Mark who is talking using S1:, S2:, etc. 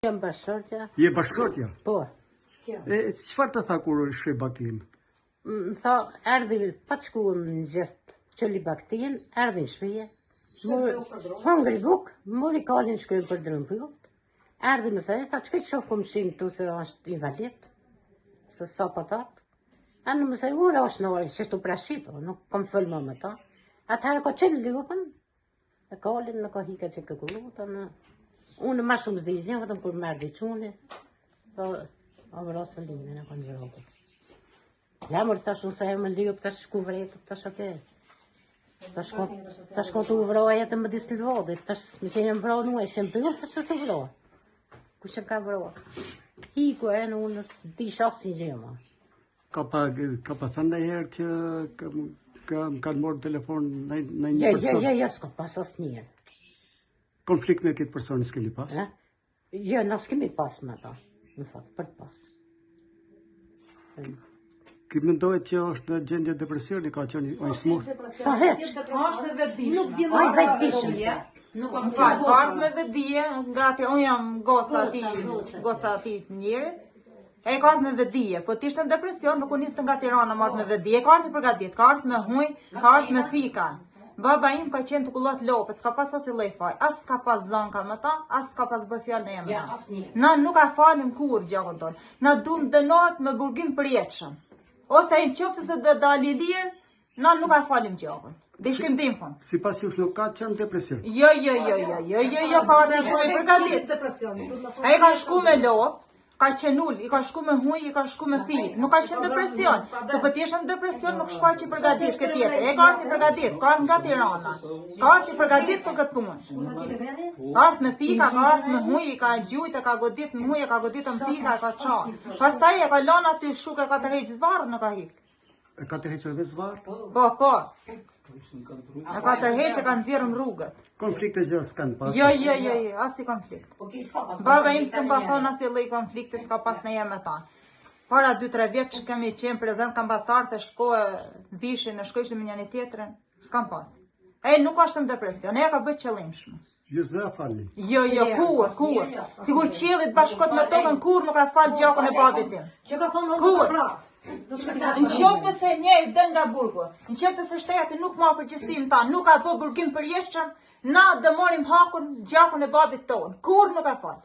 S1: Jam bashkëshortja.
S2: Je bashkëshortja?
S1: Po.
S2: Çfarë të tha kur shih baktin?
S1: Më tha, erdhi pa të shkuar në gjest qëli baktin, erdhi në shpije. Hongri buk, mori kalin shkojnë për drëm për jot. Erdhi më se, tha, që shof kom shimë tu se është invalid, se sa patat. Anë më se, ura është në orë, që shtu prashito, nuk kom fëllë më ta. Atëherë ka qëllë ljupën, e kalin në ka hika që këkullu, unë ma shumë zdi vetëm për merdi quni, a vrasën limin e kanë gjërokët. Jamër tash unë se e më lyp, tash ku vretë, tash atë. Tash ko të u vroja jetë më disë të vodit, tash më qenë më vroja nuaj, që më përgjur, tash se vroja. Ku që ka vroja? Hiku e në unë di shasë një gjema.
S2: Ka pa thënë në herë që më kanë morë telefon në një person?
S1: Ja, s'ka pas asë njërë.
S2: Konflikt me këtë personi s'keni pas?
S1: Jo, në s'kemi pas me ta, në fakt, për të pas.
S2: Këtë mendojët që është në gjendje depresioni, ka qenë i smur?
S1: Sa heq?
S3: Është vetëdijshme.
S1: Ai vetëdijshme.
S3: Nuk më fal, ardh me vetëdije, gati unë jam goca ati njerit. E ka ardhur me vetëdije, po t'ishte në depresion, nuk u niste nga Tirana me ardhur me vetëdije, ka ardhur përgatit, ka ardhur me huj, ka ardhur me thika. Baba im ka qenë të kullot lopës, ka pas as i lej faj, as ka pas zanka me ta, as ka pas bëj fjallë në jemë. Na nuk a falim kur gjakon tonë, na dum dënat me burgim përjetëshëm. Ose i qoftë se dhe dali lirë, na nuk a falim gjakon. Dhe shkim tim fund.
S2: Si pas jush nuk ka qenë depresion?
S3: Jo, ka ardhur shkoj përgatit. A i ka shku me lopë, ka qenë ull, i ka shku me huj, i ka shku me thik, nuk ka qenë depresion. Se për t'jeshe në depresion nuk shkoj që i përgatit këtë tjetër. E ka ardhur i përgatit, ka ardhur nga Tirana. Ka ardhur i përgatit për këtë punë. Ka ardhur me thika, ka ardhur me huj, i ka gjujt, e ka godit me huj, e ka godit me thika, e ka qanë. Pastaj e ka lanë aty shuk, e ka tërheq zvarë, nuk ka hik.
S2: E ka tërhequr edhe zvarë?
S3: Po. E ka tërheq, e ka nxjerrë në rrugët.
S2: Konflikte gjë s'kanë pas?
S3: Jo, as i konflikt. Baba im s'kem pa thonë as i lloj konflikte s'ka pas në jemë ta. Para 2-3 vjet që kemi qenë prezent ka ambasardë të shkoje vishin, e shkojshë me njëri tjetrin, s'kam pas. E nuk është në depresion, e ka bëjt qëllimshme.
S2: Ju zë falni?
S3: Jo, kur. Sigur qiellit bashkot me tokën kur nuk ka fal gjakun e babit tim. Kur? Në qoftë se një i dën nga burgu, në qoftë se shteti nuk ma përgjësim ta, nuk ka bë burgim përjeshtëm, na dëmorim hakun gjakun e babit tonë. Kur nuk ka fal.